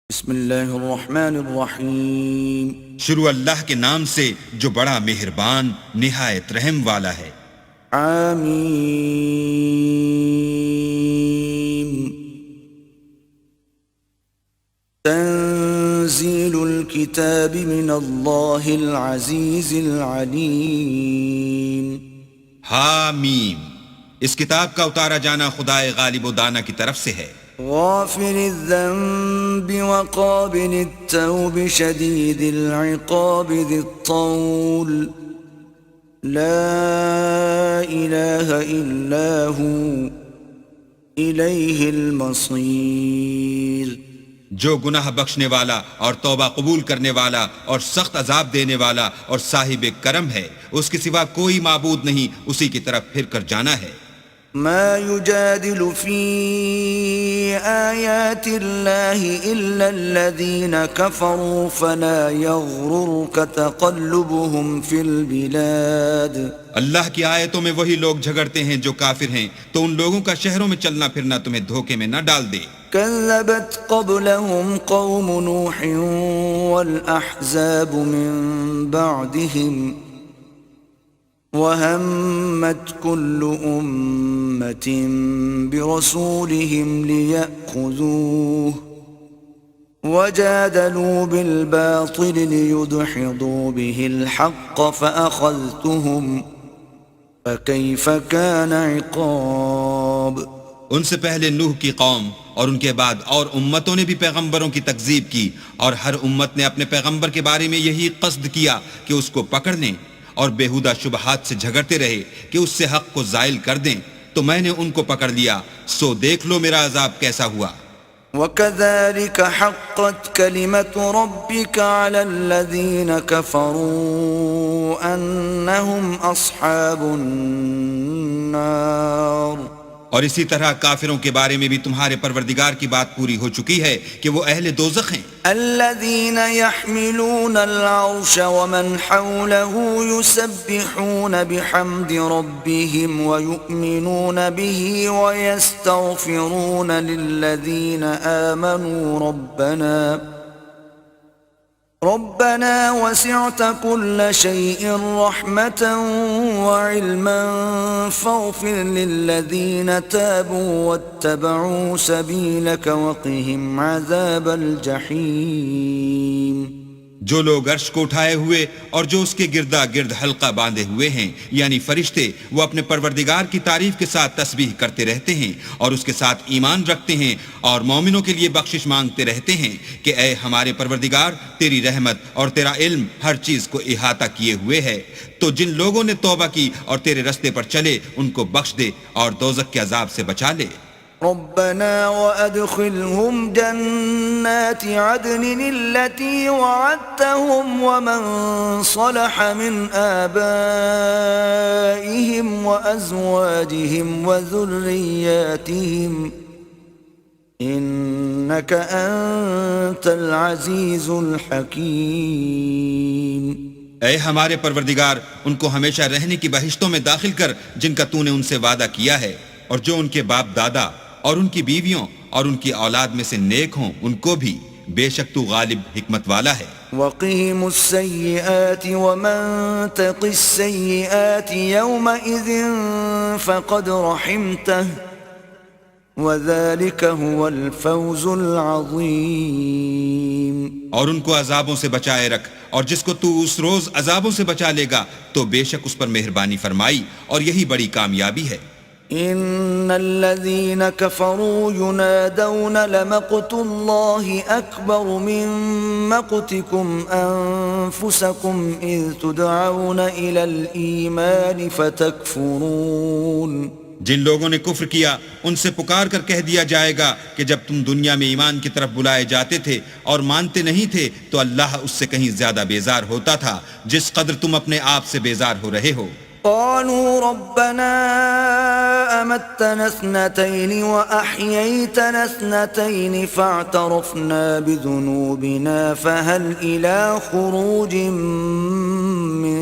بسم اللہ الرحمن الرحیم۔ شروع اللہ کے نام سے جو بڑا مہربان نہایت رحم والا ہے۔ آمین۔ تنزیل الکتاب من اللہ العزیز العلیم۔ حامیم، اس کتاب کا اتارا جانا خدائے غالب و دانا کی طرف سے ہے۔ غافر الذنب وقابل التوب شدید العقاب ذی الطول لا الہ الا ہو الیہ المصیر۔ جو گناہ بخشنے والا اور توبہ قبول کرنے والا اور سخت عذاب دینے والا اور صاحب کرم ہے، اس کے سوا کوئی معبود نہیں، اسی کی طرف پھر کر جانا ہے۔ ما يجادل في آيات الله إلا الذين كفروا فلا يغررك تقلبهم في البلاد۔ اللہ کی آیتوں میں وہی لوگ جھگڑتے ہیں جو کافر ہیں، تو ان لوگوں کا شہروں میں چلنا پھرنا تمہیں دھوکے میں نہ ڈال دے۔ كذبت قبلهم قوم نوح والأحزاب من بعدهم وَهَمَّتْ كُلُّ أُمَّةٍ بِرَسُولِهِمْ لِيَأْخُذُوهُ وَجَادَلُوا بِالْبَاطِلِ لِيُدْحِضُوا بِهِ الْحَقَّ فَأَخَذْتُهُمْ فَكَيْفَ كَانَ عِقَابِ۔ ان سے پہلے نوح کی قوم اور ان کے بعد اور امتوں نے بھی پیغمبروں کی تکذیب کی، اور ہر امت نے اپنے پیغمبر کے بارے میں یہی قصد کیا کہ اس کو پکڑ لیں، اور بےہودہ شبہات سے جھگڑتے رہے کہ اس سے حق کو زائل کر دیں، تو میں نے ان کو پکڑ لیا، سو دیکھ لو میرا عذاب کیسا ہوا۔ وَكَذَلِكَ حَقَّتْ كَلِمَةُ رَبِّكَ عَلَى الَّذِينَ كَفَرُوا أَنَّهُمْ أَصْحَابُ النَّارِ۔ اور اسی طرح کافروں کے بارے میں بھی تمہارے پروردگار کی بات پوری ہو چکی ہے کہ وہ اہل دوزخ ہیں۔ الذين يحملون العرش ومن حوله يسبحون بحمد ربهم ويؤمنون به ويستغفرون للذين آمنوا ربنا وسعت كل شيء رحمة وعلما فاغفر للذين تابوا واتبعوا سبيلك وقهم عذاب الجحيم۔ جو لوگ عرش کو اٹھائے ہوئے اور جو اس کے گردا گرد حلقہ باندھے ہوئے ہیں، یعنی فرشتے، وہ اپنے پروردگار کی تعریف کے ساتھ تسبیح کرتے رہتے ہیں اور اس کے ساتھ ایمان رکھتے ہیں اور مومنوں کے لیے بخشش مانگتے رہتے ہیں کہ اے ہمارے پروردگار، تیری رحمت اور تیرا علم ہر چیز کو احاطہ کیے ہوئے ہے، تو جن لوگوں نے توبہ کی اور تیرے رستے پر چلے ان کو بخش دے اور دوزخ کے عذاب سے بچا لے۔ ربنا وأدخلهم جنات عدن التي وعدتهم ومن صلح من آبائهم وأزواجهم وذرياتهم إنك أنت العزيز الحكيم۔ اے ہمارے پروردگار، ان کو ہمیشہ رہنے کی بہشتوں میں داخل کر جن کا تو نے ان سے وعدہ کیا ہے، اور جو ان کے باپ دادا اور ان کی بیویوں اور ان کی اولاد میں سے نیک ہوں ان کو بھی، بے شک تو غالب حکمت والا ہے۔ وقهم السيئات ومن تق السيئات يومئذ فقد رحمته وذلك هو الفوز العظيم۔ اور ان کو عذابوں سے بچائے رکھ، اور جس کو تو اس روز عذابوں سے بچا لے گا تو بے شک اس پر مہربانی فرمائی، اور یہی بڑی کامیابی ہے۔ ان الذين كفروا ينادون لمقت الله اكبر من مقتكم انفسكم اذ تدعون الى الايمان فتكفرون۔ جن لوگوں نے کفر کیا ان سے پکار کر کہہ دیا جائے گا کہ جب تم دنیا میں ایمان کی طرف بلائے جاتے تھے اور مانتے نہیں تھے تو اللہ اس سے کہیں زیادہ بیزار ہوتا تھا جس قدر تم اپنے آپ سے بیزار ہو رہے ہو۔ قالوا ربنا أمتنا اثنتين وأحييتنا اثنتين فاعترفنا بذنوبنا فهل إلى خروج من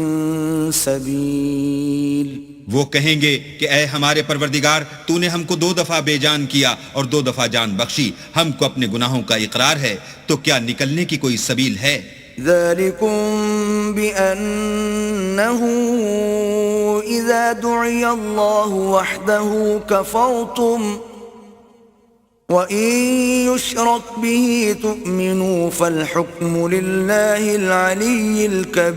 سبيل۔ وہ کہیں گے کہ اے ہمارے پروردگار تو نے ہم کو 2 دفعہ بے جان کیا اور 2 دفعہ جان بخشی، ہم کو اپنے گناہوں کا اقرار ہے، تو کیا نکلنے کی کوئی سبیل ہے؟ ذلكم بأنه إذا دعي الله وحده كفرتم وإن يشرك به تؤمنوا فالحكم لله العلي الكبير.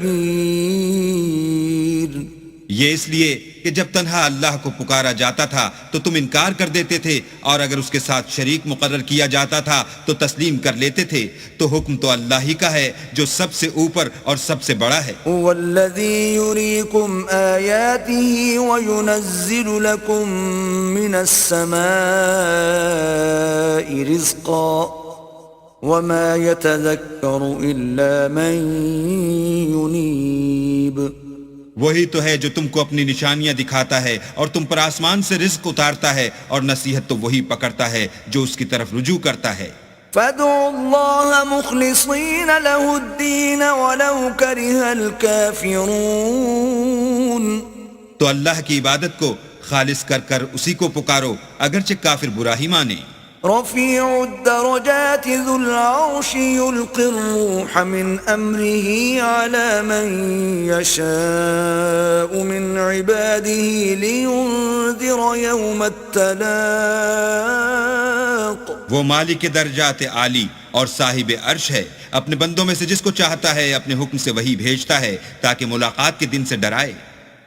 یہ اس لیے کہ جب تنہا اللہ کو پکارا جاتا تھا تو تم انکار کر دیتے تھے، اور اگر اس کے ساتھ شریک مقرر کیا جاتا تھا تو تسلیم کر لیتے تھے، تو حکم تو اللہ ہی کا ہے جو سب سے اوپر اور سب سے بڑا ہے. والذی یریکم آیاته وینزل لکم من السماء رزقا وما يتذکر الا من ینیب. وہی تو ہے جو تم کو اپنی نشانیاں دکھاتا ہے اور تم پر آسمان سے رزق اتارتا ہے، اور نصیحت تو وہی پکڑتا ہے جو اس کی طرف رجوع کرتا ہے. فادعوا الله مخلصين له الدين ولو كره الكافرون. تو اللہ کی عبادت کو خالص کر کر اسی کو پکارو اگرچہ کافر برا ہی مانے. رفيع الدرجات ذو العرش يلقي الروح من أمره على من يشاء من عباده لينذر يوم التلاق. وہ مالک درجات عالی اور صاحب عرش ہے، اپنے بندوں میں سے جس کو چاہتا ہے اپنے حکم سے وہی بھیجتا ہے تاکہ ملاقات کے دن سے ڈرائے.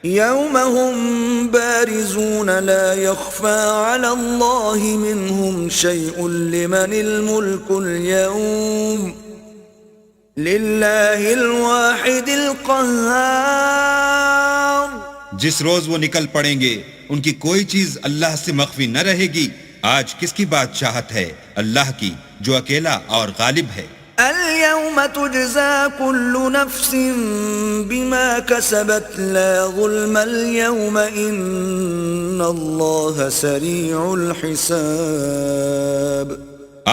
يوم هم بارزون لا يخفى على الله منهم شيء لمن الملك اليوم لله الواحد القهار. جس روز وہ نکل پڑیں گے ان کی کوئی چیز اللہ سے مخفی نہ رہے گی. آج کس کی بادشاہت ہے؟ اللہ کی جو اکیلا اور غالب ہے. اليوم تجزى كل نفس بما كسبت لا ظلم اليوم إن الله سريع الحساب.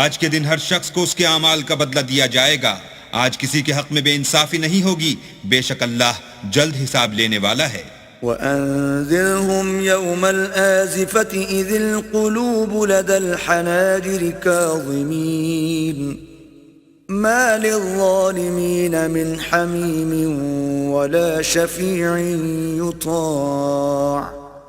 آج کے دن ہر شخص کو اس کے اعمال کا بدلہ دیا جائے گا. آج کسی کے حق میں بے انصافی نہیں ہوگی، بے شک اللہ جلد حساب لینے والا ہے. وأنذرهم يوم الآزفة إذ القلوب لدى الحناجر كاظمين ما للظالمين من حميم ولا شفيع يطاع.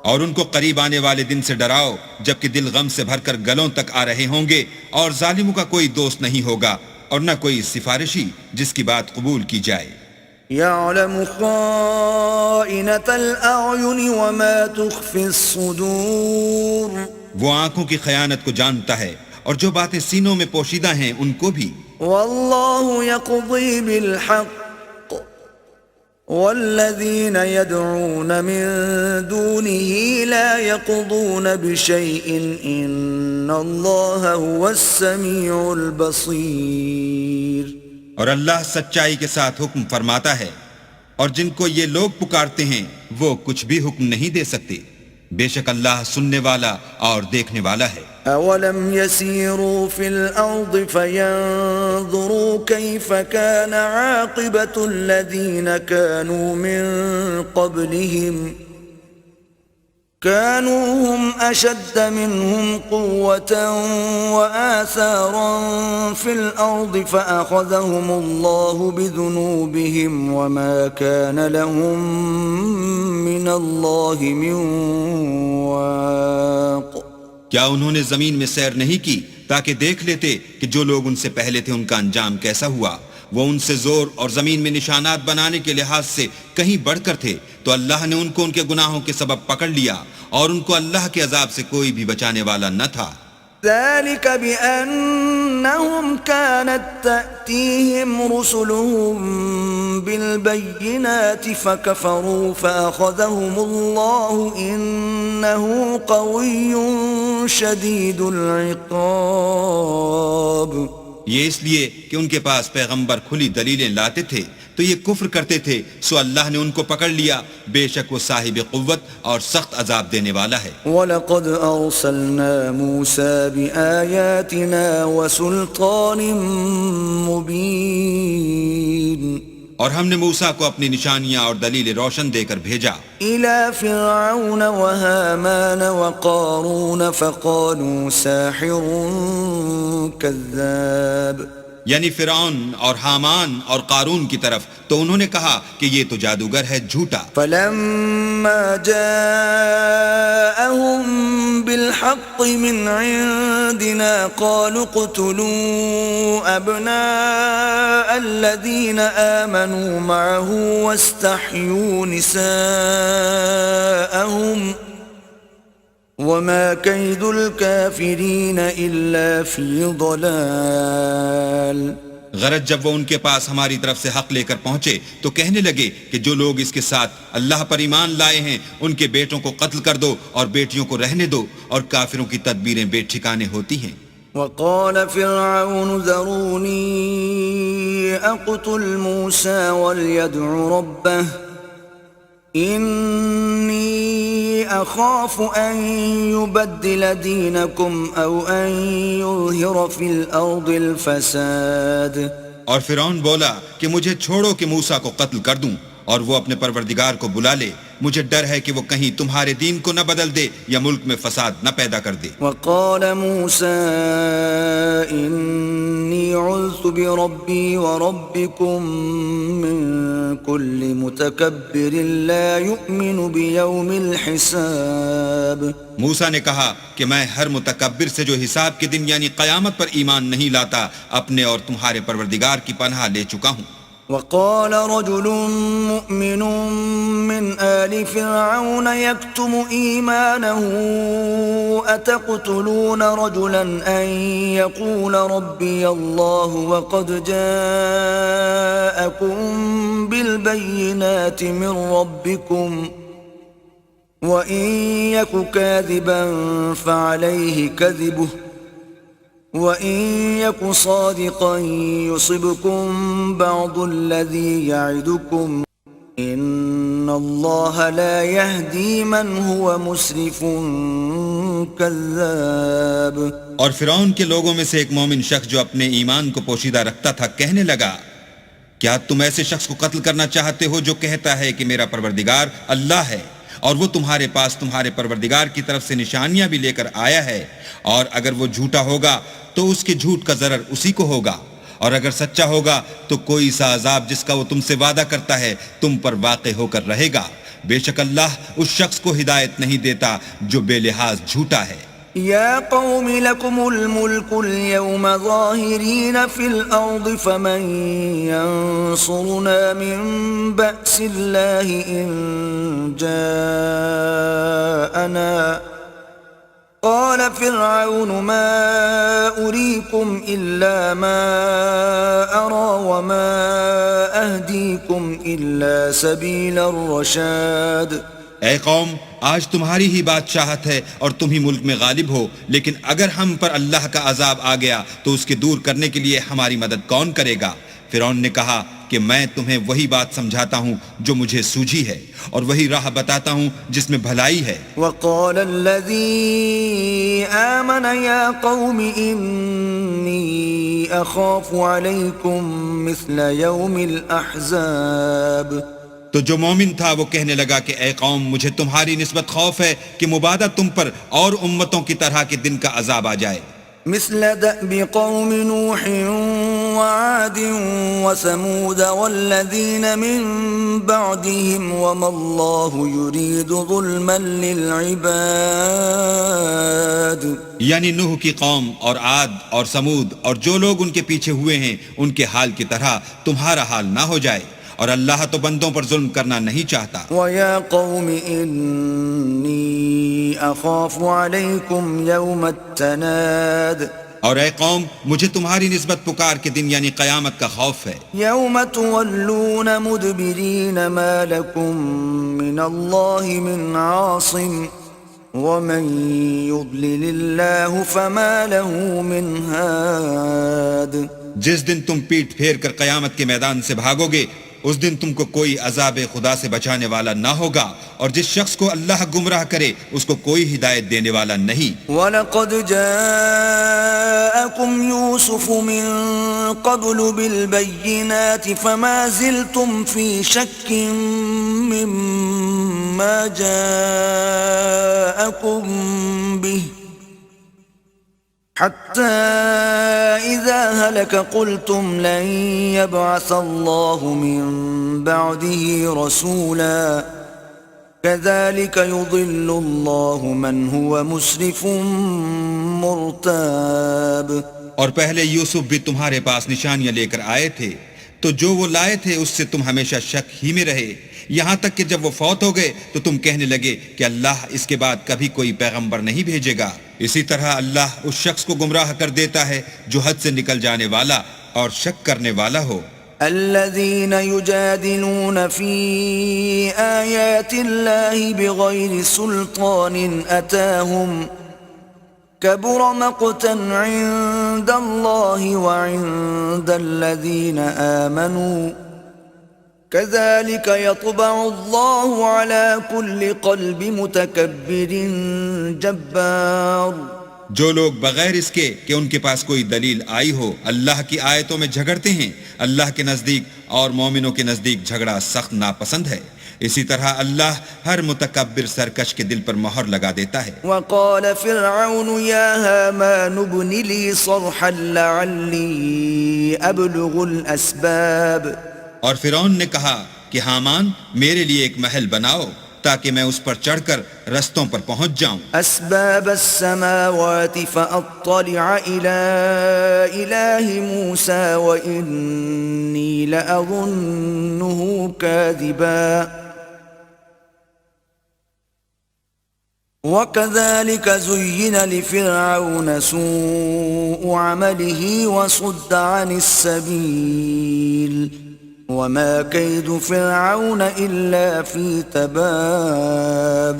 اور ان کو قریب آنے والے دن سے ڈراؤ جبکہ دل غم سے بھر کر گلوں تک آ رہے ہوں گے، اور ظالموں کا کوئی دوست نہیں ہوگا اور نہ کوئی سفارشی جس کی بات قبول کی جائے. يعلم خائنة الأعين وما تخفي الصدور. وہ آنکھوں کی خیانت کو جانتا ہے اور جو باتیں سینوں میں پوشیدہ ہیں ان کو بھی. والله يقضي بالحق والذين يدعون من دونه لا يقضون بشيء إن الله هو السميع البصير. اور اللہ سچائی کے ساتھ حکم فرماتا ہے، اور جن کو یہ لوگ پکارتے ہیں وہ کچھ بھی حکم نہیں دے سکتے، بے شک اللہ سننے والا اور دیکھنے والا ہے. أولم يسيروا في الأرض فينظروا كيف كان عاقبة الذين كانوا من قبلهم كانوا هم أشد منهم قوة وآثارا في الأرض فأخذهم الله بذنوبهم وما كان لهم من الله من واق. کیا انہوں نے زمین میں سیر نہیں کی تاکہ دیکھ لیتے کہ جو لوگ ان سے پہلے تھے ان کا انجام کیسا ہوا؟ وہ ان سے زور اور زمین میں نشانات بنانے کے لحاظ سے کہیں بڑھ کر تھے، تو اللہ نے ان کو ان کے گناہوں کے سبب پکڑ لیا اور ان کو اللہ کے عذاب سے کوئی بھی بچانے والا نہ تھا. ذلك بأنهم كانت تأتيهم رسلهم بالبينات فكفروا فأخذهم الله إنه قوي شديد العقاب. یہ اس لیے کہ ان کے پاس پیغمبر کھلی دلیلیں لاتے تھے تو یہ کفر کرتے تھے، سو اللہ نے ان کو پکڑ لیا، بے شک وہ صاحب قوت اور سخت عذاب دینے والا ہے. وَلَقَدْ أَرْسَلْنَا مُوسَى بِآيَاتِنَا وَسُلْطَانٍ مُبِينٍ. اور ہم نے موسیٰ کو اپنی نشانیاں اور دلیل روشن دے کر بھیجا إلى فرعون وهامان وقارون فقالوا ساحر كذاب یعنی فرعون اور حامان اور قارون کی طرف، تو انہوں نے کہا کہ یہ تو جادوگر ہے، جھوٹا۔ فلما جاءهم بالحق من عندنا قالوا اقتلوا أبناء الذين آمنوا معه واستحيوا نساءهم وما كيد الكافرين إلا في ضلال۔ غرض جب وہ ان کے پاس ہماری طرف سے حق لے کر پہنچے تو کہنے لگے کہ جو لوگ اس کے ساتھ اللہ پر ایمان لائے ہیں ان کے بیٹوں کو قتل کر دو اور بیٹیوں کو رہنے دو، اور کافروں کی تدبیریں بے ٹھکانے ہوتی ہیں۔ وقال فرعون ذروني أقتل موسى وليدع ربه إني أخاف أن يبدل دينكم أو أن يظهر في الأرض الفساد۔ اور فرعون بولا کہ مجھے چھوڑو کہ موسیٰ کو قتل کر دوں اور وہ اپنے پروردگار کو بلا لے، مجھے ڈر ہے کہ وہ کہیں تمہارے دین کو نہ بدل دے یا ملک میں فساد نہ پیدا کر دے۔ وقال موسى إني عذت بربي وربكم من كل متكبر لا يؤمن بيوم الحساب۔ موسیٰ نے کہا کہ میں ہر متکبر سے جو حساب کے دن یعنی قیامت پر ایمان نہیں لاتا اپنے اور تمہارے پروردگار کی پناہ لے چکا ہوں۔ وقال رجل مؤمن من آل فرعون يكتم إيمانه أتقتلون رجلا أن يقول ربي الله وقد جاءكم بالبينات من ربكم وإن يك كاذبا فعليه كذبه وَإِن يَكُ صَادِقًا يُصِبْكُم بَعْضُ الَّذِي يَعِدُكُمْ إِنَّ اللَّهَ لَا يَهْدِي مَنْ هُوَ مُسْرِفٌ كَذَّابٌ۔ اور فرعون کے لوگوں میں سے ایک مومن شخص جو اپنے ایمان کو پوشیدہ رکھتا تھا کہنے لگا، کیا تم ایسے شخص کو قتل کرنا چاہتے ہو جو کہتا ہے کہ میرا پروردگار اللہ ہے اور وہ تمہارے پاس تمہارے پروردگار کی طرف سے نشانیاں بھی لے کر آیا ہے، اور اگر وہ جھوٹا ہوگا تو اس کے جھوٹ کا ضرر اسی کو ہوگا، اور اگر سچا ہوگا تو کوئی سا عذاب جس کا وہ تم سے وعدہ کرتا ہے تم پر واقع ہو کر رہے گا۔ بے شک اللہ اس شخص کو ہدایت نہیں دیتا جو بے لحاظ جھوٹا ہے۔ يا قوم لكم الملك اليوم ظاهرين في الأرض فمن ينصرنا من بأس الله إن جاءنا قال فرعون ما أريكم إلا ما أرى وما أهديكم إلا سبيل الرشاد۔ اے قوم، آج تمہاری ہی بادشاہت ہے اور تم ہی ملک میں غالب ہو، لیکن اگر ہم پر اللہ کا عذاب آ گیا تو اس کے دور کرنے کے لیے ہماری مدد کون کرے گا؟ فرعون نے کہا کہ میں تمہیں وہی بات سمجھاتا ہوں جو مجھے سوجھی ہے اور وہی راہ بتاتا ہوں جس میں بھلائی ہے۔ وقال الذي آمن يا قوم إني أخاف عليكم مثل يوم الأحزاب۔ تو جو مومن تھا وہ کہنے لگا کہ اے قوم، مجھے تمہاری نسبت خوف ہے کہ مبادہ تم پر اور امتوں کی طرح کے دن کا عذاب آ جائے۔ مثل دأب قوم نوح وعاد وثمود والذين من بعدهم وما الله يريد ظلما للعباد۔ یعنی نوح کی قوم اور عاد اور سمود اور جو لوگ ان کے پیچھے ہوئے ہیں ان کے حال کی طرح تمہارا حال نہ ہو جائے، اور اللہ تو بندوں پر ظلم کرنا نہیں چاہتا۔ وَيَا قَوْمِ إِنِّي أَخَافُ عَلَيْكُمْ يَوْمَ التَّنَادِ۔ اور اے قوم، مجھے تمہاری نسبت پکار کے دن یعنی قیامت کا خوف ہے۔ يَوْمَ تُوَلُّونَ مُدْبِرِينَ مَا لَكُمْ مِنَ اللَّهِ مِنْ عَاصِمٍ وَمَنْ يُضْلِلِ اللَّهُ فَمَا لَهُ مِنْ هَادٍ۔ جس دن تم پیٹ پھیر کر قیامت کے میدان سے بھاگو گے اس دن تم کو کوئی عذاب خدا سے بچانے والا نہ ہوگا، اور جس شخص کو اللہ گمراہ کرے اس کو کوئی ہدایت دینے والا نہیں۔ وَلَقَدْ جَاءَكُمْ يُوسُفُ مِنْ قَبْلُ بِالْبَيِّنَاتِ فَمَا زِلْتُمْ فِي شَكٍّ مِّمَّا جَاءَكُمْ بِهِ حتى إذا هلك قلتم لن يبعث الله من بعده رسولا كذلك يضل الله من هو مسرف مرتاب۔ اور پہلے یوسف بھی تمہارے پاس نشانیاں لے کر آئے تھے، تو جو وہ لائے تھے اس سے تم ہمیشہ شک ہی میں رہے، یہاں تک کہ جب وہ فوت ہو گئے تو تم کہنے لگے کہ اللہ اس کے بعد کبھی کوئی پیغمبر نہیں بھیجے گا۔ اسی طرح اللہ اس شخص کو گمراہ کر دیتا ہے جو حد سے نکل جانے والا اور شک کرنے والا ہو۔ الذين يجادلون في آيات الله بغير سلطان أتاهم كبر مقتا عند الله وعند الذين آمنوا كذلك يطبع الله على كل قلب متكبر جبار۔ جو لوگ بغیر اس کے کہ ان کے پاس کوئی دلیل آئی ہو اللہ کی آیتوں میں جھگڑتے ہیں، اللہ کے نزدیک اور مومنوں کے نزدیک جھگڑا سخت ناپسند ہے۔ اسی طرح اللہ ہر متکبر سرکش کے دل پر مہر لگا دیتا ہے۔ وقال فرعون يا هامان ابن لي صرحا لعلي أبلغ الأسباب۔ اور فرعون نے کہا کہ حامان میرے لیے ایک محل بناؤ تاکہ میں اس پر چڑھ کر رستوں پر پہنچ جاؤں۔ اسباب السماوات فاطلع الى اله موسى واني لاظنه كاذبا وكذلك زين لفرعون سوء عمله وصد عن السبيل وما كيد فرعون الا في تباب۔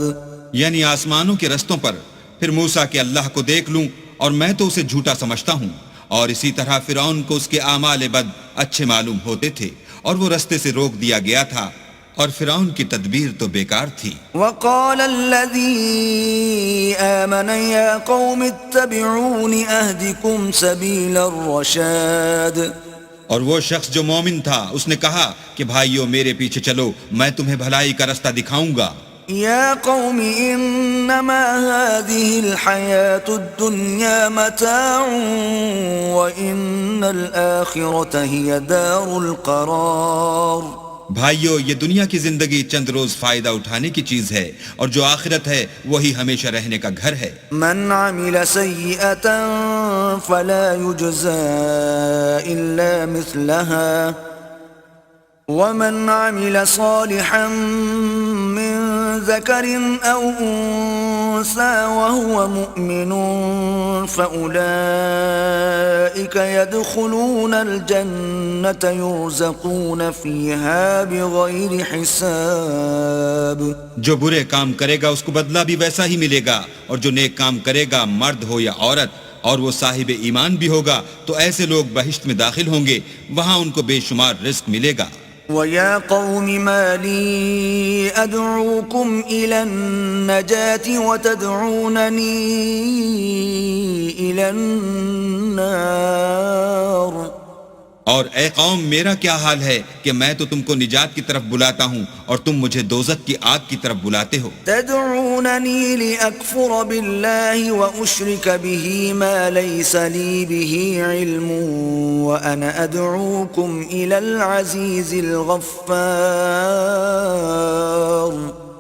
یعنی آسمانوں کے رستوں پر پھر موسیٰ کہ اللہ کو دیکھ لوں اور میں تو اسے جھوٹا سمجھتا ہوں، اور اسی طرح فرعون کو اس کے اعمال بد اچھے معلوم ہوتے تھے اور وہ رستے سے روک دیا گیا تھا، اور فرعون کی تدبیر تو بیکار تھی۔ وقال الذي آمن يا قوم اتبعون اهدكم سبيل الرشاد۔ اور وہ شخص جو مومن تھا اس نے کہا کہ بھائیو میرے پیچھے چلو، میں تمہیں بھلائی کا رستہ دکھاؤں گا۔ يا قوم انما هذه الحياة الدنيا متاع وان الآخرة هي دار القرار۔ بھائیو یہ دنیا کی زندگی چند روز فائدہ اٹھانے کی چیز ہے، اور جو آخرت ہے وہی ہمیشہ رہنے کا گھر ہے۔ من عمل سيئة فلا يجزى إلا مثلها ومن عمل صالحا من ذكر أو أنثى وهو مؤمن فأولئك يدخلون الجنة يرزقون فيها بغير حساب۔ جو برے کام کرے گا اس کو بدلہ بھی ویسا ہی ملے گا، اور جو نیک کام کرے گا مرد ہو یا عورت اور وہ صاحب ایمان بھی ہوگا تو ایسے لوگ بہشت میں داخل ہوں گے، وہاں ان کو بے شمار رزق ملے گا۔ وَيَا قَوْمِ مَا لِي أَدْعُوكُمْ إِلَى النَّجَاةِ وَتَدْعُونَنِي إِلَى النَّارِ۔ اور اے قوم میرا کیا حال ہے کہ میں تو تم کو نجات کی طرف بلاتا ہوں اور تم مجھے دوزخ کی آگ کی طرف بلاتے ہو۔ تدعونني لأكفر بالله وأشرك به ما ليس لي به علم وأنا أدعوكم إلى العزيز الغفار۔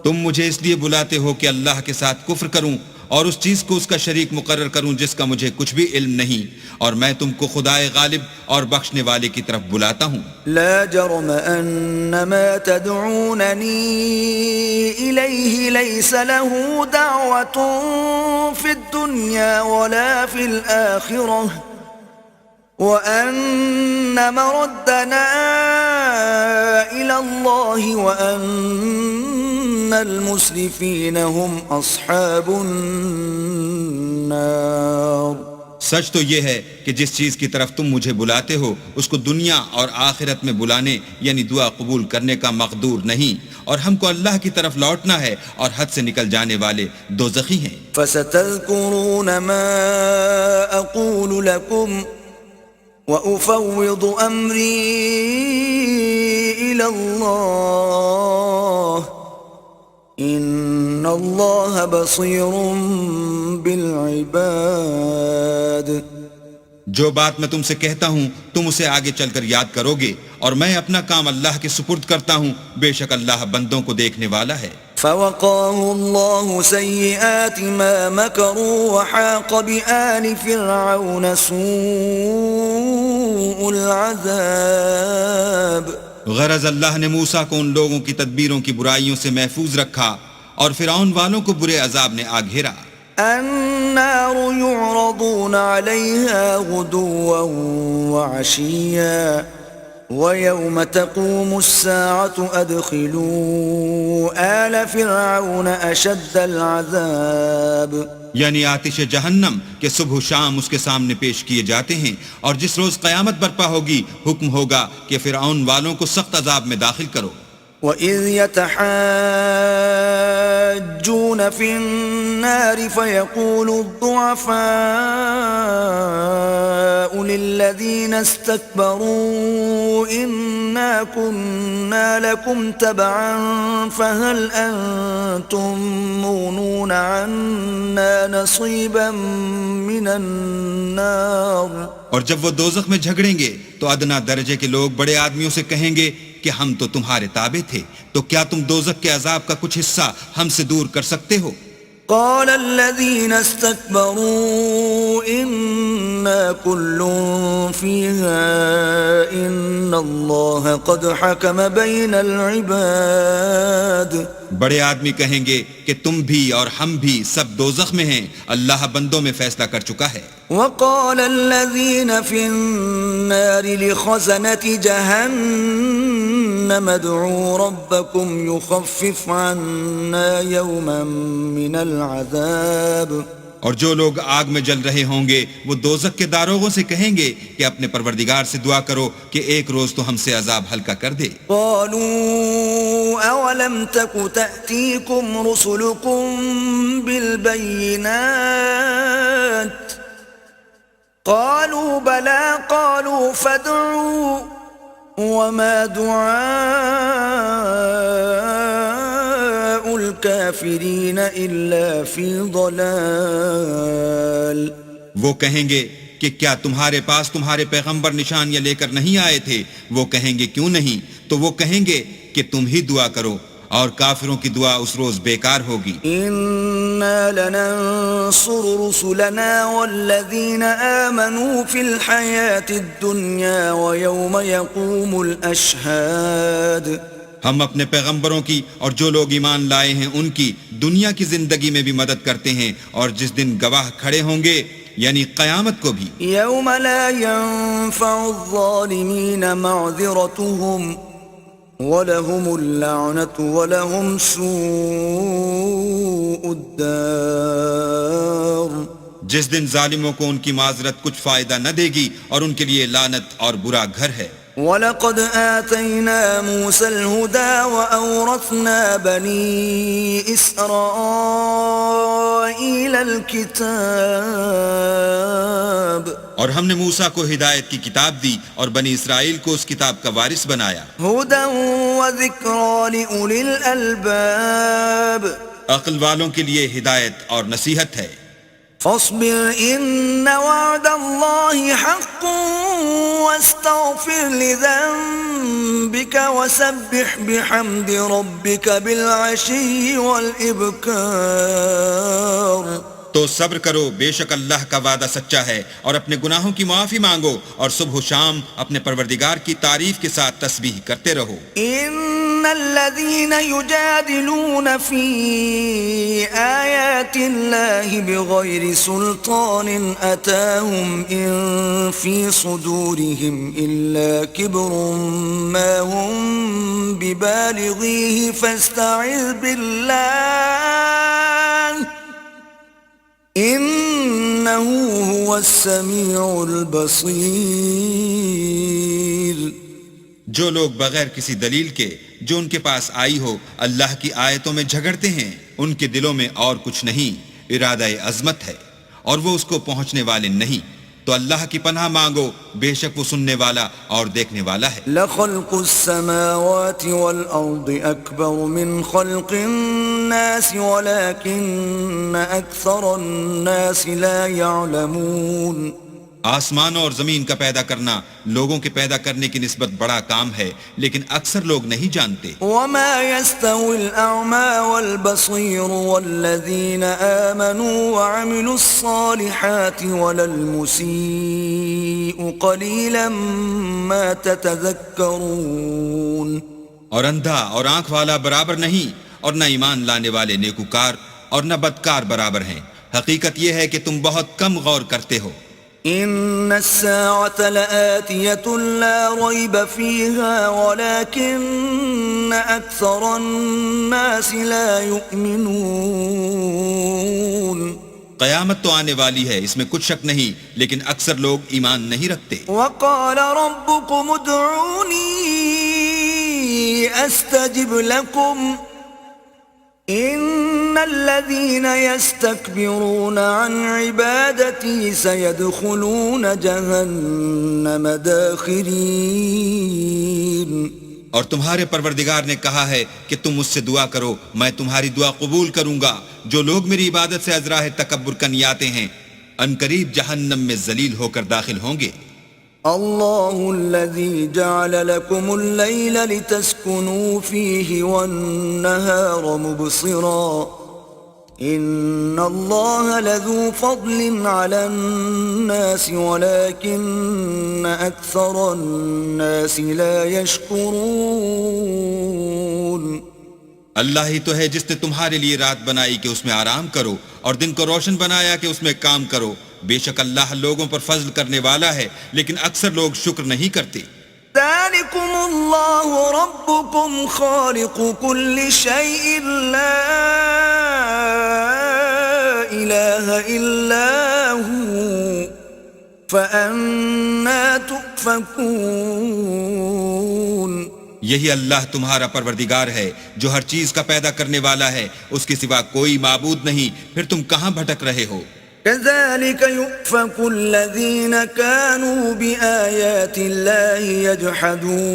تم مجھے اس لیے بلاتے ہو کہ اللہ کے ساتھ کفر کروں اور اس چیز کو اس کا شریک مقرر کروں جس کا مجھے کچھ بھی علم نہیں، اور میں تم کو خدائے غالب اور بخشنے والے کی طرف بلاتا ہوں۔ لا جرم ان ما تدعونني الیہ لیس له دعوة في الدنيا ولا في الآخرة وان مردنا الى الله وان المسرفين هم اصحاب النار۔ سچ تو یہ ہے کہ جس چیز کی طرف تم مجھے بلاتے ہو اس کو دنیا اور آخرت میں بلانے یعنی دعا قبول کرنے کا مقدور نہیں، اور ہم کو اللہ کی طرف لوٹنا ہے، اور حد سے نکل جانے والے دوزخی ہیں۔ فستذكرون ما أقول لكم وأفوض أمري إلى الله إن الله بصير بالعباد۔ جو بات میں تم سے کہتا ہوں تم اسے آگے چل کر یاد کرو گے، اور میں اپنا کام اللہ کے سپرد کرتا ہوں، بے شک اللہ بندوں کو دیکھنے والا ہے۔ فوقاه الله سيئات ما مكروا وحاق بآل فرعون سوء العذاب۔ غرض اللہ نے موسیٰ کو ان لوگوں کی تدبیروں کی برائیوں سے محفوظ رکھا، اور فرعون والوں کو برے عذاب نے آ گھیرا۔ النار يعرضون عليها غدوا وعشيا ويوم تقوم الساعة أدخلوا آل فرعون أشد العذاب۔ یعنی آتش جہنم کہ صبح و شام اس کے سامنے پیش کیے جاتے ہیں، اور جس روز قیامت برپا ہوگی حکم ہوگا کہ فرعون والوں کو سخت عذاب میں داخل کرو۔ وَإِذْ يَتَحَاجُّونَ فِي النَّارِ فَيَقُولُ الضُّعَفَاءُ لِلَّذِينَ اسْتَكْبَرُوا إِنَّا كُنَّا لَكُمْ تَبَعًا فَهَلْ أَنْتُمْ مُغْنُونَ عَنَّا نَصِيبًا مِنَ النَّارِ۔ اور جب وہ دوزخ میں جھگڑیں گے تو ادنا درجے کے لوگ بڑے آدمیوں سے کہیں گے کہ ہم تو تمہارے تابع تھے، تو کیا تم دوزخ کے عذاب کا کچھ حصہ ہم سے دور کر سکتے ہو؟ قال الذين استكبروا إنا كل فيها إن الله قد حكم بين العباد۔ بڑے آدمی کہیں گے کہ تم بھی اور ہم بھی سب دوزخ میں ہیں، اللہ بندوں میں فیصلہ کر چکا ہے۔ وقال الذين في النار لخزنة جهنم ادعوا ربكم يخفف عنا يوما من العذاب۔ اور جو لوگ آگ میں جل رہے ہوں گے وہ دوزخ کے داروغوں سے کہیں گے کہ اپنے پروردگار سے دعا کرو کہ ایک روز تو ہم سے عذاب ہلکا کر دے۔ قالوا اولم تك تأتيكم رسلكم بالبينات قالوا بلى قالوا فادعوا وما دعاء الكافرين إلا في ضلال۔ وہ کہیں گے کہ کیا تمہارے پاس تمہارے پیغمبر نشانیاں لے کر نہیں آئے تھے؟ وہ کہیں گے کیوں نہیں؟ تو وہ کہیں گے کہ تم ہی دعا کرو، اور کافروں کی دعا اس روز بیکار ہوگی۔ إنا لننصر رسلنا والذين آمنوا في الحياة الدنيا ويوم يقوم الأشهاد۔ ہم اپنے پیغمبروں کی اور جو لوگ ایمان لائے ہیں ان کی دنیا کی زندگی میں بھی مدد کرتے ہیں، اور جس دن گواہ کھڑے ہوں گے یعنی قیامت کو بھی۔ يوم لا ينفع الظالمين معذرتهم وَلَهُمُ اللَّعْنَةُ وَلَهُمْ سُوءُ الدَّارِ۔ جس دن ظالموں کو ان کی معذرت کچھ فائدہ نہ دے گی، اور ان کے لیے لعنت اور برا گھر ہے۔ وَلَقَدْ آتَيْنَا مُوسَى الْهُدَى وَأَوْرَثْنَا بَنِي إِسْرَائِيلَ الْكِتَابَ۔ اور ہم نے موسیٰ کو ہدایت کی کتاب دی اور بنی اسرائیل کو اس کتاب کا وارث بنایا۔ هُدًى وَذِكْرَى لِأُولِي الْأَلْبَابِ۔ عقل والوں کے لیے ہدایت اور نصیحت ہے۔ فاصبر إن وعد الله حق واستغفر لذنبك وسبح بحمد ربك بالعشي والإبكار۔ تو صبر کرو، بے شک اللہ کا وعدہ سچا ہے، اور اپنے گناہوں کی معافی مانگو، اور صبح و شام اپنے پروردگار کی تعریف کے ساتھ تسبیح کرتے رہو۔ ان الذين يجادلون في آيات الله بغير سلطان أتاهم إن في صدورهم إلا كبر ما هم ببالغيه فاستعذ بالله إنه هو هو السميع البصير. جو لوگ بغیر کسی دلیل کے جو ان کے پاس آئی ہو اللہ کی آیتوں میں جھگڑتے ہیں، ان کے دلوں میں اور کچھ نہیں، ارادہ عظمت ہے اور وہ اس کو پہنچنے والے نہیں. تو اللہ کی پناہ مانگو، بے شک وہ سننے والا اور دیکھنے والا ہے. لخلق السماوات والأرض أكبر من خلق الناس ولكن أكثر الناس لا يعلمون. آسمانوں اور زمین کا پیدا کرنا لوگوں کے پیدا کرنے کی نسبت بڑا کام ہے، لیکن اکثر لوگ نہیں جانتے. وما يستوي الأعمى والبصير والذين آمنوا وعملوا الصالحات ولا المسيء قليلا ما تتذكرون. اور اندھا اور آنکھ والا برابر نہیں، اور نہ ایمان لانے والے نیکوکار اور نہ بدکار برابر ہیں. حقیقت یہ ہے کہ تم بہت کم غور کرتے ہو. إن الساعة لآتية لا ريب فيها ولكن أكثر الناس لا يؤمنون. قیامت تو آنے والی ہے، اس میں کچھ شک نہیں، لیکن اکثر لوگ ایمان نہیں رکھتے. وقال ربكم ادعوني أستجب لكم إن الذين يستكبرون عن عبادتي سيدخلون جهنم داخرين. اور تمہارے پروردگار نے کہا ہے کہ تم مجھ سے دعا کرو، میں تمہاری دعا قبول کروں گا. جو لوگ میری عبادت سے ازراہ تکبر کرنے آتے ہیں عنقریب جہنم میں ذلیل ہو کر داخل ہوں گے. الله الذي جعل لكم الليل لتسكنوا فيه والنهار مبصرا إن الله لذو فضل على الناس ولكن أكثر الناس لا يشكرون. اللہ ہی تو ہے جس نے تمہارے لیے رات بنائی کہ اس میں آرام کرو اور دن کو روشن بنایا کہ اس میں کام کرو. بے شک اللہ لوگوں پر فضل کرنے والا ہے، لیکن اکثر لوگ شکر نہیں کرتے. ذلكم الله ربكم خالق كل شيء لا إله إلا هو فأنا تؤفكون. یہی اللہ تمہارا پروردگار ہے جو ہر چیز کا پیدا کرنے والا ہے، اس کے سوا کوئی معبود نہیں، پھر تم کہاں بھٹک رہے ہو؟ كذلك يؤفك الذين كانوا بآيات الله يجحدون.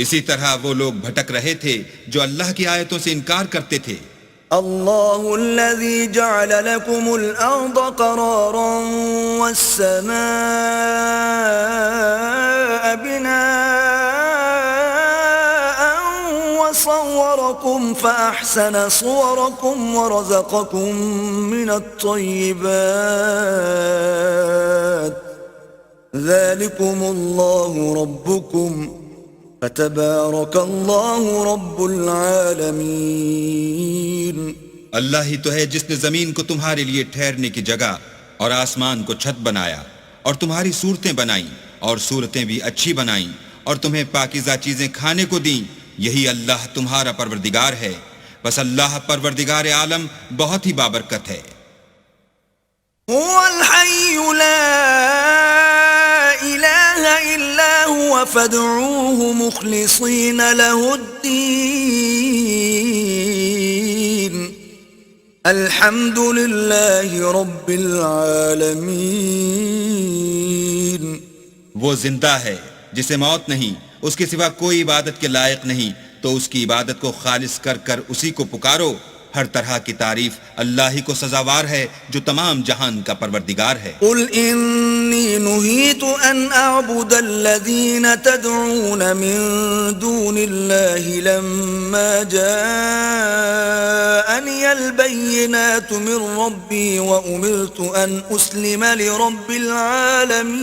اسی طرح وہ لوگ بھٹک رہے تھے جو اللہ کی آیتوں سے انکار کرتے تھے. الله الذي جعل لكم الأرض قرارا والسماء بناء وصوركم فأحسن صوركم ورزقكم من الطيبات ذلكم الله ربكم فتبارك الله رب العالمين. اللہ ہی تو ہے جس نے زمین کو تمہارے لیے ٹھہرنے کی جگہ اور آسمان کو چھت بنایا اور تمہاری صورتیں بنائیں اور صورتیں بھی اچھی بنائیں اور تمہیں پاکیزہ چیزیں کھانے کو دیں. یہی اللہ تمہارا پروردگار ہے، بس اللہ پروردگار عالم بہت ہی بابرکت ہے. هو الحي لا إله إلا هو فادعوه مخلصين له الدين الحمد لله رب العالمين. وہ زندہ ہے جسے موت نہیں، اس کے سوا کوئی عبادت کے لائق نہیں، تو اس کی عبادت کو خالص کر کر اسی کو پکارو. ہر طرح کی تعریف اللہ ہی کو سزاوار ہے جو تمام جہان کا پروردگار ہے. قل انی نہیت ان اعبد الذین تدعون من دون اللہ لما جاءنی البینات من ربی وامرت ان اسلم لرب العالمین.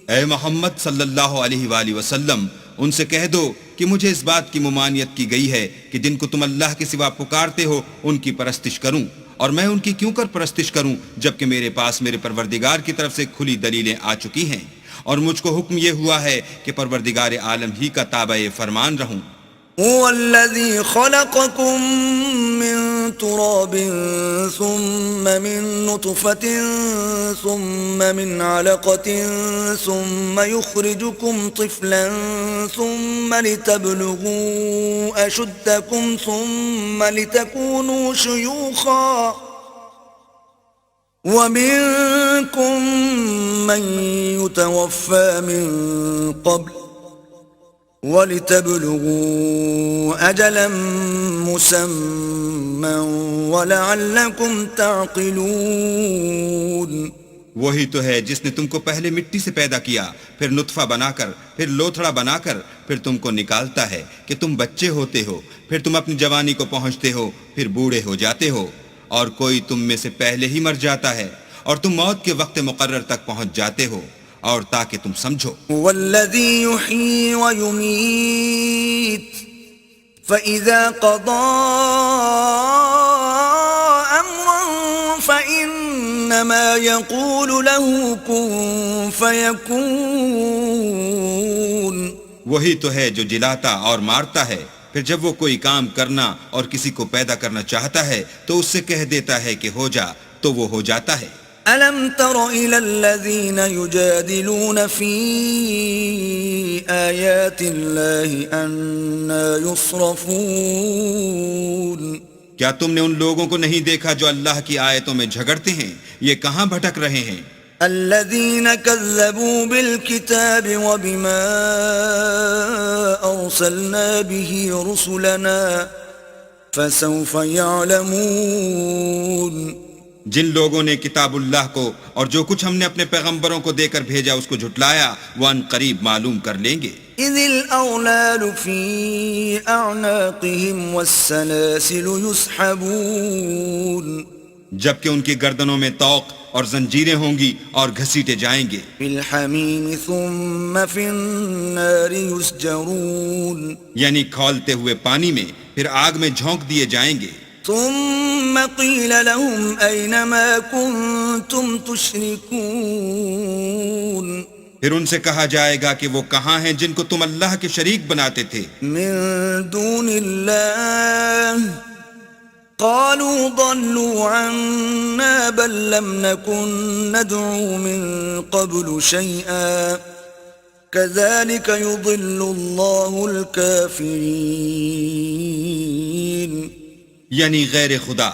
اے محمد صلی اللہ علیہ وآلہ وسلم، ان سے کہہ دو کہ مجھے اس بات کی ممانعت کی گئی ہے کہ جن کو تم اللہ کے سوا پکارتے ہو ان کی پرستش کروں، اور میں ان کی کیوں کر پرستش کروں جبکہ میرے پاس میرے پروردگار کی طرف سے کھلی دلیلیں آ چکی ہیں، اور مجھ کو حکم یہ ہوا ہے کہ پروردگار عالم ہی کا تابع فرمان رہوں. هو الذي خلقكم من تراب ثم من نطفة ثم من علقة ثم يخرجكم طفلا ثم لتبلغوا أشدكم ثم لتكونوا شيوخا ومنكم من يتوفى من قبل وَلِتَبْلُغُوا أَجَلًا مُّسَمًّى وَلَعَلَّكُمْ تَعْقِلُونَ وہی تو ہے جس نے تم کو پہلے مٹی سے پیدا کیا، پھر نطفہ بنا کر، پھر لوتھڑا بنا کر، پھر تم کو نکالتا ہے کہ تم بچے ہوتے ہو، پھر تم اپنی جوانی کو پہنچتے ہو، پھر بوڑھے ہو جاتے ہو، اور کوئی تم میں سے پہلے ہی مر جاتا ہے، اور تم موت کے وقت مقرر تک پہنچ جاتے ہو، اور تاکہ تم سمجھو۔ والذی یحیی ویمیت فإذا قضى أمرا فإنما يقول له كن فيكون۔ وہی تو ہے جو جلاتا اور مارتا ہے، پھر جب وہ کوئی کام کرنا اور کسی کو پیدا کرنا چاہتا ہے تو اس سے کہہ دیتا ہے کہ ہو جا، تو وہ ہو جاتا ہے۔ أَلَمْ تَرَ إِلَى الَّذِينَ يُجَادِلُونَ فِي آيَاتِ اللَّهِ أَنَّى يُصْرَفُونَ۔ کیا تم نے ان لوگوں کو نہیں دیکھا جو اللہ کی آیتوں میں جھگڑتے ہیں؟ یہ کہاں بھٹک رہے ہیں؟ الَّذِينَ كَذَّبُوا بِالْكِتَابِ وَبِمَا أَرْسَلْنَا بِهِ رُسُلَنَا فَسَوْفَ يَعْلَمُونَ۔ جن لوگوں نے کتاب اللہ کو اور جو کچھ ہم نے اپنے پیغمبروں کو دے کر بھیجا اس کو جھٹلایا، وہ ان قریب معلوم کر لیں گے۔ اذ الاغلال فی اعناقهم والسلاسل يسحبون، جبکہ ان کی گردنوں میں طوق اور زنجیریں ہوں گی اور گھسیٹے جائیں گے۔ فی الحمیم ثم فی النار یسجرون، یعنی کھولتے ہوئے پانی میں، پھر آگ میں جھونک دیے جائیں گے۔ ثم قیل لهم این ما کنتم تشرکون، پھر ان سے کہا جائے گا کہ وہ کہاں ہیں جن کو تم اللہ کے شریک بناتے تھے؟ من دون اللہ قالوا ضلوا عنا بل لم نكن ندعو من قبل شيئا كذلك يضل الله الكافرين۔ یعنی غیر خدا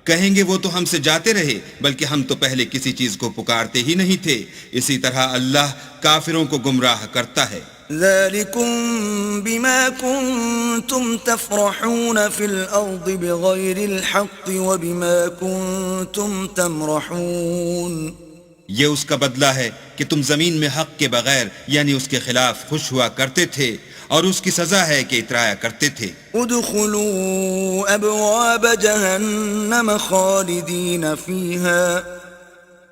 کہیں گے وہ تو ہم سے جاتے رہے، بلکہ ہم تو پہلے کسی چیز کو پکارتے ہی نہیں تھے، اسی طرح اللہ کافروں کو گمراہ کرتا ہے۔ ذَلِكُمْ بِمَا كُنْتُمْ تَفْرَحُونَ فِي الْأَرْضِ بِغَيْرِ الْحَقِّ وَبِمَا كُنْتُمْ تَمْرَحُونَ، یہ اس کا بدلہ ہے کہ تم زمین میں حق کے بغیر یعنی اس کے خلاف خوش ہوا کرتے تھے، اور اس کی سزا ہے کہ اترایا کرتے تھے۔ ادخلوا ابواب جہنم خالدین فیہا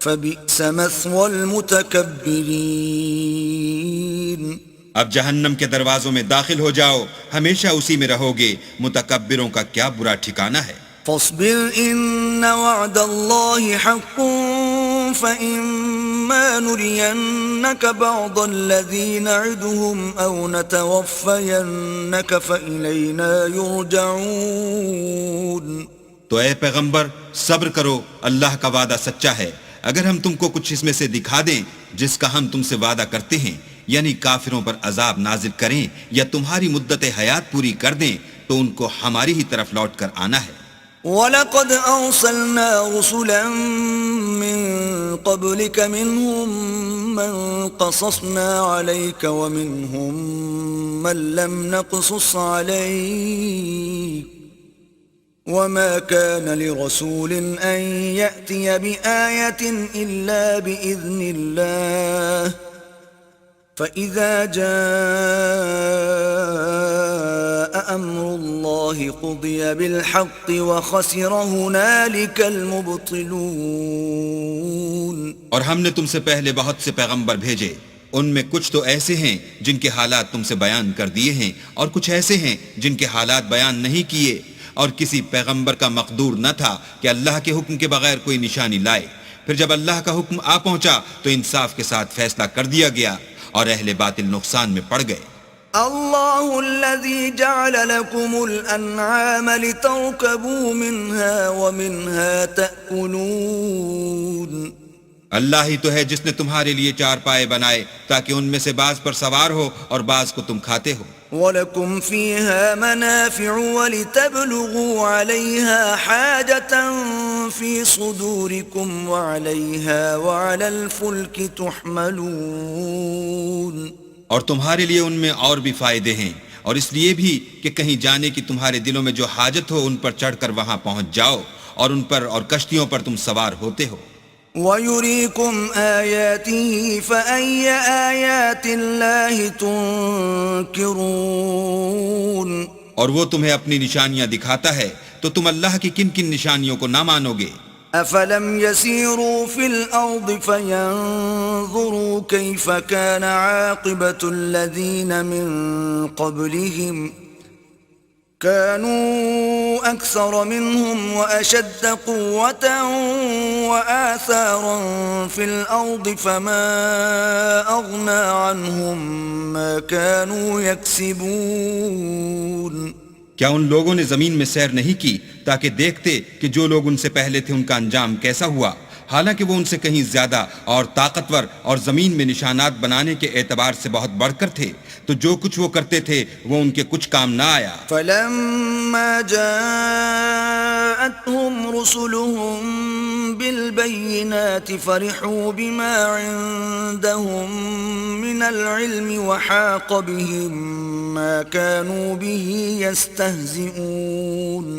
فبئس مثوى المتکبرین۔ اب جہنم کے دروازوں میں داخل ہو جاؤ، ہمیشہ اسی میں رہو گے، متکبروں کا کیا برا ٹھکانہ ہے۔ فاصبر ان وعد اللہ حق فإما نرينك بعض الذي نعدهم أو نتوفينك فإلينا يرجعون۔ تو اے پیغمبر صبر کرو، اللہ کا وعدہ سچا ہے، اگر ہم تم کو کچھ اس میں سے دکھا دیں جس کا ہم تم سے وعدہ کرتے ہیں، یعنی کافروں پر عذاب نازل کریں یا تمہاری مدت حیات پوری کر دیں، تو ان کو ہماری ہی طرف لوٹ کر آنا ہے۔ وَلَقَدْ أَرْسَلْنَا رُسُلًا مِّن قَبْلِكَ مِنْهُمْ مَنْ قَصَصْنَا عَلَيْكَ وَمِنْهُمْ مَنْ لَمْ نَقْصُصْ عَلَيْكَ وَمَا كَانَ لِرَسُولٍ أَنْ يَأْتِيَ بِآيَةٍ إِلَّا بِإِذْنِ اللَّهِ فَإِذَا جَاءَ أَمْرُ اللَّهِ قُضِيَ بِالْحَقِّ وَخَسِرَ هُنَالِكَ الْمُبْطِلُونَ۔ اور ہم نے تم سے پہلے بہت سے پیغمبر بھیجے، ان میں کچھ تو ایسے ہیں جن کے حالات تم سے بیان کر دیے ہیں، اور کچھ ایسے ہیں جن کے حالات بیان نہیں کیے، اور کسی پیغمبر کا مقدور نہ تھا کہ اللہ کے حکم کے بغیر کوئی نشانی لائے۔ پھر جب اللہ کا حکم آ پہنچا تو انصاف کے ساتھ فیصلہ کر دیا گیا، اور اہل باطل نقصان میں پڑ گئے۔ الله الذي جعل لكم الأنعام لتركبوا منها ومنها تأكلون اللہ ہی تو ہے جس نے تمہارے لیے چار پائے بنائے تاکہ ان میں سے بعض پر سوار ہو اور بعض کو تم کھاتے ہو. وَلَكُمْ فِيهَا مَنَافِعُ وَلِتَبْلُغُوا عَلَيْهَا حَاجَةً فِي صُدُورِكُمْ وَعَلَيْهَا وَعَلَى الْفُلْكِ تُحْمَلُونَ اور تمہارے لیے ان میں اور بھی فائدے ہیں اور اس لیے بھی کہ کہیں جانے کی تمہارے دلوں میں جو حاجت ہو ان پر چڑھ کر وہاں پہنچ جاؤ اور ان پر اور کشتیوں پر تم سوار ہوتے ہو. وَيُرِيكُمْ آيَاتِهِ فَأَيَّ آيَاتِ اللَّهِ تُنْكِرُونَ اور وہ تمہیں اپنی نشانیاں دکھاتا ہے تو تم اللہ کی کن کن نشانیوں کو نہ مانو گے. أَفَلَمْ يَسِيرُوا فِي الْأَرْضِ فَيَنْظُرُوا كَيْفَ كَانَ عَاقِبَةُ الَّذِينَ مِنْ قَبْلِهِمْ كانوا أكثر منهم وأشد قوة وآثارا في الأرض فما أغنى عنهم ما كانوا يكسبون کیا ان لوگوں نے زمین میں سیر نہیں کی تاکہ دیکھتے کہ جو لوگ ان سے پہلے تھے ان کا انجام کیسا ہوا، حالانکہ وہ ان سے کہیں زیادہ اور طاقتور اور زمین میں نشانات بنانے کے اعتبار سے بہت بڑھ کر تھے، تو جو کچھ وہ کرتے تھے وہ ان کے کچھ کام نہ آیا. فَلَمَّا جَاءَتْهُمْ رُسُلُهُم بِالْبَيِّنَاتِ فَرِحُوا بِمَا عِندَهُم مِّنَ الْعِلْمِ وَحَاقَ بِهِم مَّا كَانُوا بِهِ يَسْتَهْزِئُونَ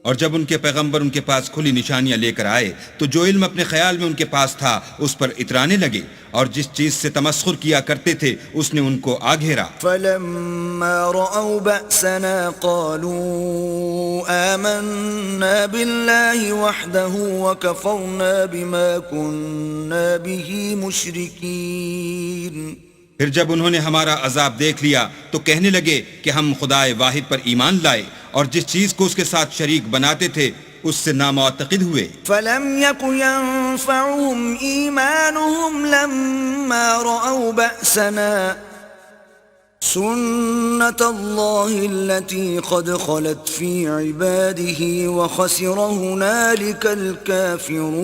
اور جب ان کے پیغمبر ان کے پاس کھلی نشانیاں لے کر آئے تو جو علم اپنے خیال میں ان کے پاس تھا اس پر اترانے لگے اور جس چیز سے تمسخر کیا کرتے تھے اس نے ان کو آ گھیرا. فَلَمَّا رَأَوْا بَأْسَنَا قَالُوا آمَنَّا بِاللَّهِ وَحْدَهُ وَكَفَرْنَا بِمَا كُنَّا بِهِ مُشْرِكِينَ پھر جب انہوں نے ہمارا عذاب دیکھ لیا تو کہنے لگے کہ ہم خدائے واحد پر ایمان لائے اور جس چیز کو اس کے ساتھ شریک بناتے تھے اس سے نامعتقد ہوئے. فَلَمْ يَكُ يَنفَعُهُمْ إِيمَانُهُمْ لَمَّا رَأَوْا بَأْسَنَا سُنَّةَ اللَّهِ الَّتِي قَدْ خَلَتْ فِي عِبَادِهِ وَخَسِرَ هُنَالِكَ الْكَافِرُونَ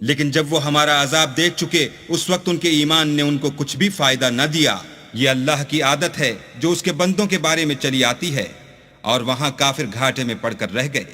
لیکن جب وہ ہمارا عذاب دیکھ چکے اس وقت ان کے ایمان نے ان کو کچھ بھی فائدہ نہ دیا. یہ اللہ کی عادت ہے جو اس کے بندوں کے بارے میں چلی آتی ہے، اور وہاں کافر گھاٹے میں پڑ کر رہ گئے.